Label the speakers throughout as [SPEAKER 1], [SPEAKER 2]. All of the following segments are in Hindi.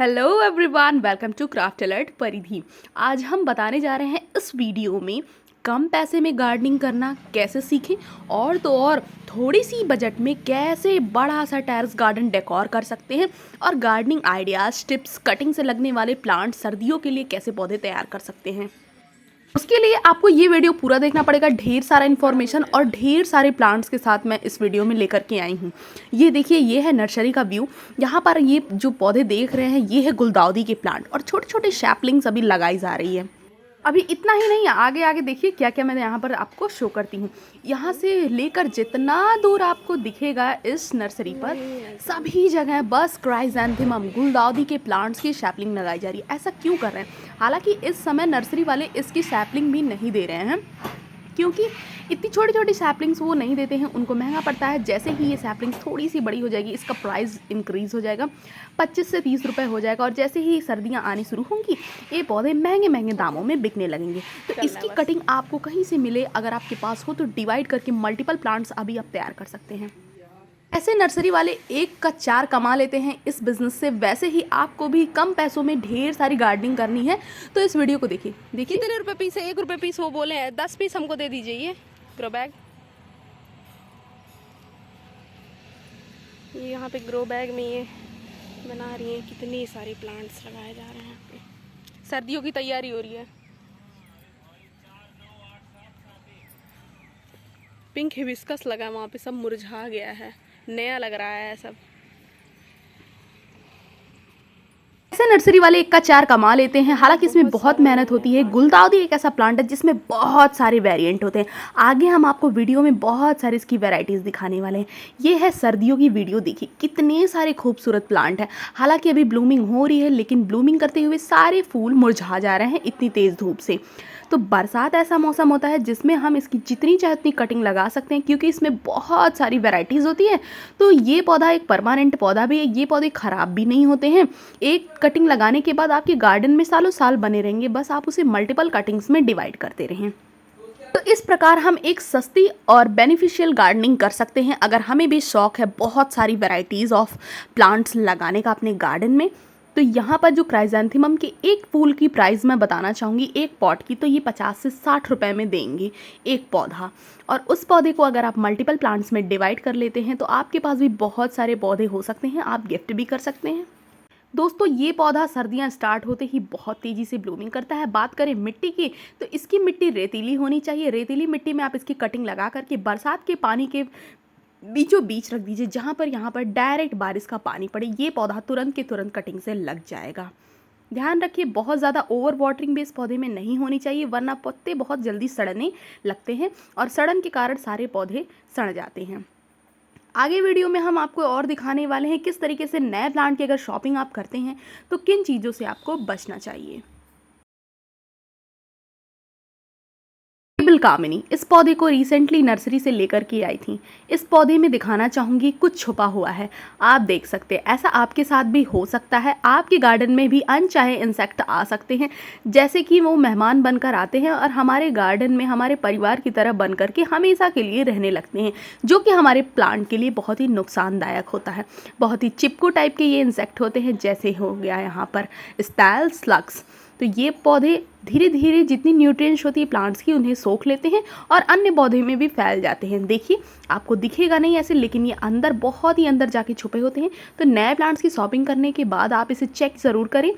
[SPEAKER 1] Hello everyone, welcome to craft alert Paridhi. आज हम बताने जा रहे हैं इस वीडियो में कम पैसे में गार्डनिंग करना कैसे सीखें और तो और थोड़ी सी बजट में कैसे बड़ा सा टेरेस गार्डन डेकोर कर सकते हैं और गार्डनिंग आइडियाज़, टिप्स, कटिंग से लगने वाले प्लांट सर्दियों के लिए कैसे पौधे तैयार कर सकते हैं। उसके लिए आपको ये वीडियो पूरा देखना पड़ेगा। ढेर सारा इन्फॉर्मेशन और ढेर सारे प्लांट्स के साथ मैं इस वीडियो में लेकर के आई हूँ। ये देखिए, ये है नर्सरी का व्यू। यहाँ पर ये जो पौधे देख रहे हैं ये है गुलदाउदी के प्लांट और छोटे छोटे सैपलिंग्स अभी लगाई जा रही है। अभी इतना ही नहीं है, आगे आगे देखिए क्या क्या मैं यहाँ पर आपको शो करती हूँ। यहाँ से लेकर जितना दूर आपको दिखेगा इस नर्सरी पर सभी जगह बस क्राइसैंथेमम गुलदाउदी के प्लांट्स की सैपलिंग लगाई जा रही है। ऐसा क्यों कर रहे हैं? हालांकि इस समय नर्सरी वाले इसकी सैपलिंग भी नहीं दे रहे हैं क्योंकि इतनी छोटी छोटी सैपलिंग्स वो नहीं देते हैं, उनको महंगा पड़ता है। जैसे ही ये सैपलिंग्स थोड़ी सी बड़ी हो जाएगी इसका प्राइस इंक्रीज़ हो जाएगा, 25 से 30 रुपए हो जाएगा और जैसे ही सर्दियाँ आनी शुरू होंगी ये पौधे महंगे महंगे दामों में बिकने लगेंगे। तो इसकी कटिंग आपको कहीं से मिले, अगर आपके पास हो तो डिवाइड करके मल्टीपल प्लांट्स अभी आप तैयार कर सकते हैं। ऐसे नर्सरी वाले एक का चार कमा लेते हैं इस बिज़नेस से। वैसे ही आपको भी कम पैसों में ढेर सारी गार्डनिंग करनी है तो इस वीडियो को देखिए।
[SPEAKER 2] कितने रुपए पीस है? 1 रुपये पीस वो बोले हैं। 10 पीस हमको दे दीजिए। ये ग्रो बैग, ये यहाँ पे ग्रो बैग में ये बना रही है। कितनी सारी प्लांट्स लगाए जा रहे हैं यहाँ पे। सर्दियों की तैयारी हो रही है। पिंक हिबिस्कस लगा है वहाँ पे, सब मुरझा गया है, नया लग रहा है सब।
[SPEAKER 1] ऐसे नर्सरी वाले एक का चार कमा लेते हैं। हालांकि इसमें बहुत मेहनत होती है। गुलदाउदी एक ऐसा प्लांट है जिसमें बहुत सारे वेरिएंट होते हैं। आगे हम आपको वीडियो में बहुत सारी इसकी वैरायटीज़ दिखाने वाले हैं। ये है सर्दियों की वीडियो, देखिए कितने सारे खूबसूरत प्लांट हैं। हालांकि अभी ब्लूमिंग हो रही है लेकिन ब्लूमिंग करते हुए सारे फूल मुरझा जा रहे हैं इतनी तेज़ धूप से। तो बरसात ऐसा मौसम होता है जिसमें हम इसकी जितनी चाहे उतनी कटिंग लगा सकते हैं क्योंकि इसमें बहुत सारी वैरायटीज़ होती है। तो ये पौधा एक परमानेंट पौधा भी है, ये पौधे ख़राब भी नहीं होते हैं। एक कटिंग लगाने के बाद आपके गार्डन में सालों साल बने रहेंगे, बस आप उसे मल्टीपल कटिंग्स में डिवाइड करते रहें। तो इस प्रकार हम एक सस्ती और बेनिफिशियल गार्डनिंग कर सकते हैं। अगर हमें भी शौक है बहुत सारी वैरायटीज़ ऑफ प्लांट्स लगाने का अपने गार्डन में, तो यहाँ पर जो क्राइसैंथेमम के एक फूल की प्राइस मैं बताना चाहूँगी एक पॉट की, तो ये 50 से 60 रुपए में देंगे एक पौधा। और उस पौधे को अगर आप मल्टीपल प्लांट्स में डिवाइड कर लेते हैं तो आपके पास भी बहुत सारे पौधे हो सकते हैं, आप गिफ्ट भी कर सकते हैं। दोस्तों, ये पौधा सर्दियां स्टार्ट होते ही बहुत तेज़ी से ब्लूमिंग करता है। बात करें मिट्टी की तो इसकी मिट्टी रेतीली होनी चाहिए। रेतीली मिट्टी में आप इसकी कटिंग लगा करके बरसात के पानी के बीचों बीच रख दीजिए, जहाँ पर यहाँ पर डायरेक्ट बारिश का पानी पड़े। ये पौधा तुरंत के तुरंत कटिंग से लग जाएगा। ध्यान रखिए बहुत ज़्यादा ओवर वाटरिंग भी इस पौधे में नहीं होनी चाहिए, वरना पत्ते बहुत जल्दी सड़ने लगते हैं और सड़न के कारण सारे पौधे सड़ जाते हैं। आगे वीडियो में हम आपको और दिखाने वाले हैं किस तरीके से नए प्लांट की अगर शॉपिंग आप करते हैं तो किन चीज़ों से आपको बचना चाहिए। कामिनी, इस पौधे को रिसेंटली नर्सरी से लेकर के आई थी। इस पौधे में दिखाना चाहूँगी कुछ छुपा हुआ है, आप देख सकते हैं। ऐसा आपके साथ भी हो सकता है, आपके गार्डन में भी अनचाहे इंसेक्ट आ सकते हैं, जैसे कि वो मेहमान बनकर आते हैं और हमारे गार्डन में हमारे परिवार की तरह बन करके हमेशा के लिए रहने लगते हैं, जो कि हमारे प्लांट के लिए बहुत ही नुकसानदायक होता है। बहुत ही चिपकू टाइप के ये इंसेक्ट होते हैं, जैसे हो गया यहाँ पर स्टाइल स्लग्स। तो ये पौधे धीरे धीरे जितनी न्यूट्रिएंट्स होती है प्लांट्स की उन्हें सोख लेते हैं और अन्य पौधे में भी फैल जाते हैं। देखिए आपको दिखेगा नहीं ऐसे, लेकिन ये अंदर बहुत ही अंदर जाके छुपे होते हैं। तो नए प्लांट्स की शॉपिंग करने के बाद आप इसे चेक ज़रूर करें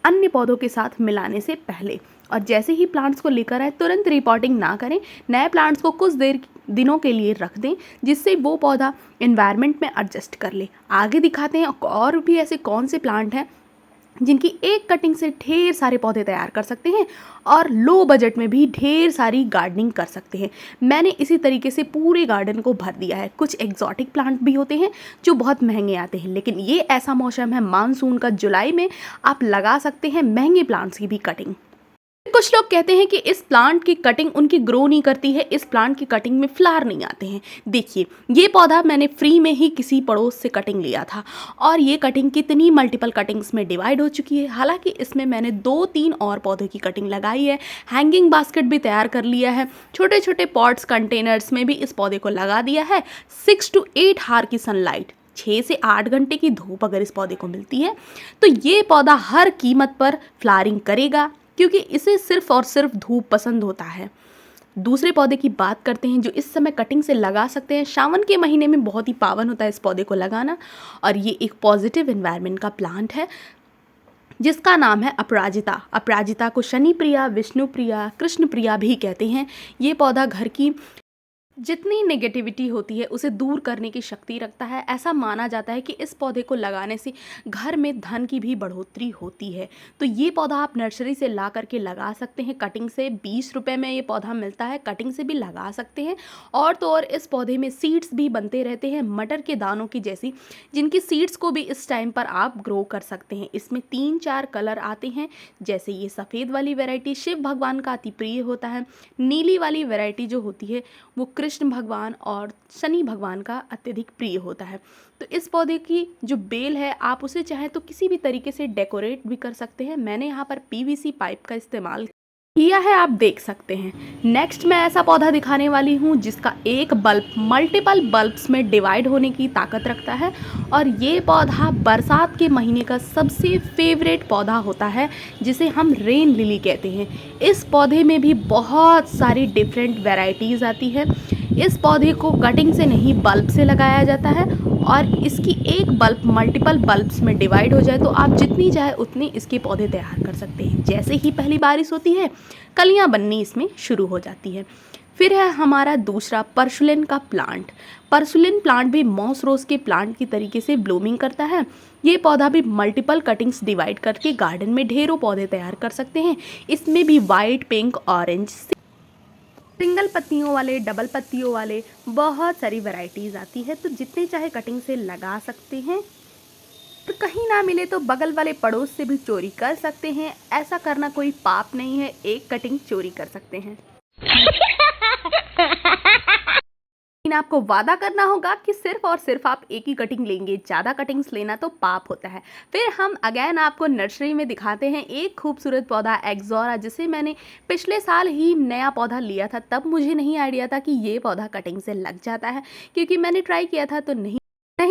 [SPEAKER 1] अन्य पौधों के साथ मिलाने से पहले। और जैसे ही प्लांट्स को लेकर आए तुरंत रिपोर्टिंग ना करें, नए प्लांट्स को कुछ दिनों के लिए रख दें जिससे वो पौधा एनवायरनमेंट में एडजस्ट कर ले। आगे दिखाते हैं और भी ऐसे कौन से प्लांट हैं जिनकी एक कटिंग से ढेर सारे पौधे तैयार कर सकते हैं और लो बजट में भी ढेर सारी गार्डनिंग कर सकते हैं। मैंने इसी तरीके से पूरे गार्डन को भर दिया है। कुछ एग्जॉटिक प्लांट भी होते हैं जो बहुत महंगे आते हैं, लेकिन ये ऐसा मौसम है मानसून का, जुलाई में आप लगा सकते हैं महंगे प्लांट्स की भी कटिंग। कुछ लोग कहते हैं कि इस प्लांट की कटिंग उनकी ग्रो नहीं करती है, इस प्लांट की कटिंग में फ्लावर नहीं आते हैं। देखिए ये पौधा मैंने फ्री में ही किसी पड़ोस से कटिंग लिया था और ये कटिंग कितनी मल्टीपल कटिंग्स में डिवाइड हो चुकी है। हालांकि इसमें मैंने 2-3 और पौधों की कटिंग लगाई है, हैंगिंग बास्केट भी तैयार कर लिया है, छोटे छोटे पॉट्स कंटेनर्स में भी इस पौधे को लगा दिया है। 6 to 8 हार की सनलाइट 6 से 8 घंटे की धूप अगर इस पौधे को मिलती है तो ये पौधा हर कीमत पर फ्लावरिंग करेगा, क्योंकि इसे सिर्फ और सिर्फ धूप पसंद होता है। दूसरे पौधे की बात करते हैं जो इस समय कटिंग से लगा सकते हैं। सावन के महीने में बहुत ही पावन होता है इस पौधे को लगाना, और ये एक पॉजिटिव एनवायरनमेंट का प्लांट है जिसका नाम है अपराजिता। अपराजिता को शनि प्रिया, विष्णु प्रिया, कृष्ण प्रिया भी कहते हैं। ये पौधा घर की जितनी नेगेटिविटी होती है उसे दूर करने की शक्ति रखता है। ऐसा माना जाता है कि इस पौधे को लगाने से घर में धन की भी बढ़ोतरी होती है। तो ये पौधा आप नर्सरी से ला करके लगा सकते हैं। कटिंग से 20 रुपये में ये पौधा मिलता है, कटिंग से भी लगा सकते हैं। और तो और इस पौधे में सीड्स भी बनते रहते हैं मटर के दानों की जैसी, जिनकी सीड्स को भी इस टाइम पर आप ग्रो कर सकते हैं। इसमें 3-4 कलर आते हैं, जैसे ये सफ़ेद वाली वैरायटी शिव भगवान का अति प्रिय होता है। नीली वाली वैरायटी जो होती है वो कृष्ण भगवान और शनि भगवान का अत्यधिक प्रिय होता है। तो इस पौधे की जो बेल है आप उसे चाहें तो किसी भी तरीके से डेकोरेट भी कर सकते हैं। मैंने यहाँ पर पीवीसी पाइप का इस्तेमाल किया है, आप देख सकते हैं। नेक्स्ट मैं ऐसा पौधा दिखाने वाली हूँ जिसका एक बल्ब मल्टीपल बल्ब्स में डिवाइड होने की ताकत रखता है, और ये पौधा बरसात के महीने का सबसे फेवरेट पौधा होता है जिसे हम रेन लिली कहते हैं। इस पौधे में भी बहुत सारी डिफरेंट वैरायटीज़ आती है। इस पौधे को कटिंग से नहीं बल्ब से लगाया जाता है, और इसकी एक बल्ब मल्टीपल बल्ब्स में डिवाइड हो जाए तो आप जितनी चाहे उतनी इसके पौधे तैयार कर सकते हैं। जैसे ही पहली बारिश होती है कलियां बननी इसमें शुरू हो जाती है। फिर है हमारा दूसरा पर्सुलिन का प्लांट। पर्सुलिन प्लांट भी मॉस रोज के प्लांट की तरीके से ब्लूमिंग करता है। ये पौधा भी मल्टीपल कटिंग्स डिवाइड करके गार्डन में ढेरों पौधे तैयार कर सकते हैं। इसमें भी वाइट, पिंक, ऑरेंज, सिंगल पत्तियों वाले, डबल पत्तियों वाले बहुत सारी वैरायटीज़ आती है। तो जितने चाहे कटिंग से लगा सकते हैं, तो कहीं ना मिले तो बगल वाले पड़ोस से भी चोरी कर सकते हैं। ऐसा करना कोई पाप नहीं है, एक कटिंग चोरी कर सकते हैं। लेकिन आपको वादा करना होगा कि सिर्फ और सिर्फ आप एक ही कटिंग लेंगे, ज़्यादा कटिंग्स लेना तो पाप होता है। फिर हम अगेन आपको नर्सरी में दिखाते हैं एक खूबसूरत पौधा एक्सोरा, जिसे मैंने पिछले साल ही नया पौधा लिया था। तब मुझे नहीं आइडिया था कि ये पौधा कटिंग से लग जाता है, क्योंकि मैंने ट्राई किया था तो नहीं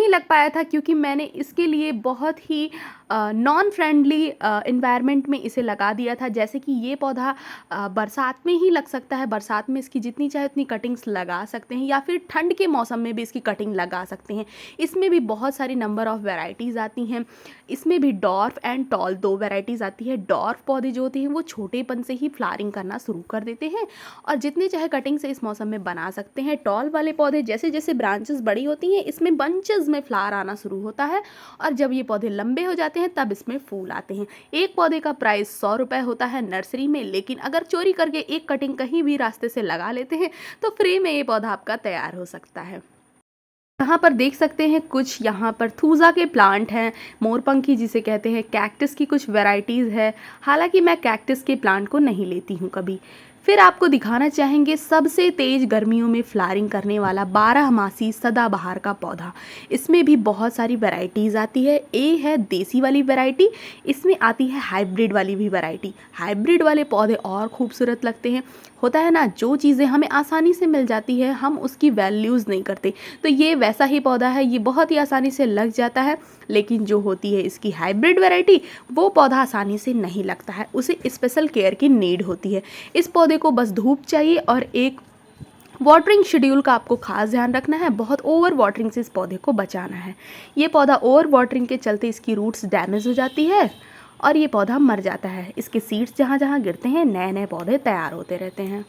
[SPEAKER 1] लग पाया था, क्योंकि मैंने इसके लिए बहुत ही नॉन फ्रेंडली इन्वायरमेंट में इसे लगा दिया था। जैसे कि ये पौधा बरसात में ही लग सकता है, बरसात में इसकी जितनी चाहे उतनी कटिंग्स लगा सकते हैं, या फिर ठंड के मौसम में भी इसकी कटिंग लगा सकते हैं। इसमें भी बहुत सारी नंबर ऑफ़ वैरायटीज़ आती हैं। इसमें भी डॉर्फ एंड टॉल 2 वैरायटीज़ आती है। डॉर्फ पौधे जो होते हैं वो छोटेपन से ही फ्लावरिंग करना शुरू कर देते हैं, और जितने चाहे कटिंग से इस मौसम में बना सकते हैं। टॉल वाले पौधे जैसे जैसे ब्रांचेस बड़ी होती हैं इसमें बंचेस में फ्लावर आना शुरू होता है, और जब ये पौधे लंबे हो जाते हैं तब इसमें फूल आते हैं। एक पौधे का प्राइस 100 रुपये होता है नर्सरी में, लेकिन अगर चोरी करके एक कटिंग कहीं भी रास्ते से लगा लेते हैं तो फ्री में ये पौधा आपका तैयार हो सकता है। यहाँ पर देख सकते हैं कुछ यहाँ पर थूजा के प्लांट हैं, मोरपंखी जिसे कहते हैं, कैक्टस की कुछ वैरायटीज़ है। हालांकि मैं कैक्टस के प्लांट को नहीं लेती हूँ कभी। फिर आपको दिखाना चाहेंगे सबसे तेज़ गर्मियों में फ्लावरिंग करने वाला 12मासी सदाबहार का पौधा। इसमें भी बहुत सारी वैरायटीज़ आती है। ए है देसी वाली वैरायटी, इसमें आती है हाइब्रिड वाली भी वैरायटी। हाइब्रिड वाले पौधे और खूबसूरत लगते हैं। होता है ना, जो चीज़ें हमें आसानी से मिल जाती है हम उसकी वैल्यूज़ नहीं करते, तो ये वैसा ही पौधा है। ये बहुत ही आसानी से लग जाता है, लेकिन जो होती है इसकी हाइब्रिड वैरायटी वो पौधा आसानी से नहीं लगता है, उसे स्पेशल केयर की नीड होती है। इस पौधे को बस धूप चाहिए और एक वाटरिंग शेड्यूल का आपको खास ध्यान रखना है। बहुत ओवर वाटरिंग से इस पौधे को बचाना है। ये पौधा ओवर वाटरिंग के चलते इसकी रूट्स डैमेज हो जाती है और ये पौधा मर जाता है। इसके सीड्स जहाँ जहाँ गिरते हैं नए नए पौधे तैयार होते रहते हैं।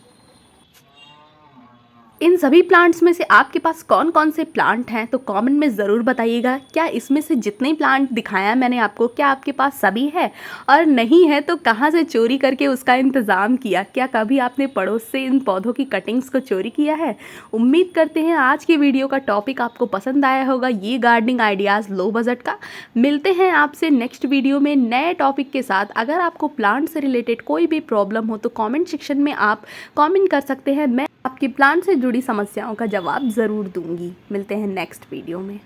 [SPEAKER 1] इन सभी प्लांट्स में से आपके पास कौन कौन से प्लांट हैं तो कमेंट में ज़रूर बताइएगा। क्या इसमें से जितने प्लांट दिखाया मैंने आपको, क्या आपके पास सभी है, और नहीं है तो कहाँ से चोरी करके उसका इंतज़ाम किया? क्या कभी आपने पड़ोस से इन पौधों की कटिंग्स को चोरी किया है? उम्मीद करते हैं आज की वीडियो का टॉपिक आपको पसंद आया होगा, ये गार्डनिंग आइडियाज़ लो बजट का। मिलते हैं आपसे नेक्स्ट वीडियो में नए टॉपिक के साथ। अगर आपको प्लांट से रिलेटेड कोई भी प्रॉब्लम हो तो कॉमेंट सेक्शन में आप कॉमेंट कर सकते हैं। मैं आपकी प्लांट से जुड़ी समस्याओं का जवाब ज़रूर दूंगी। मिलते हैं नेक्स्ट वीडियो में।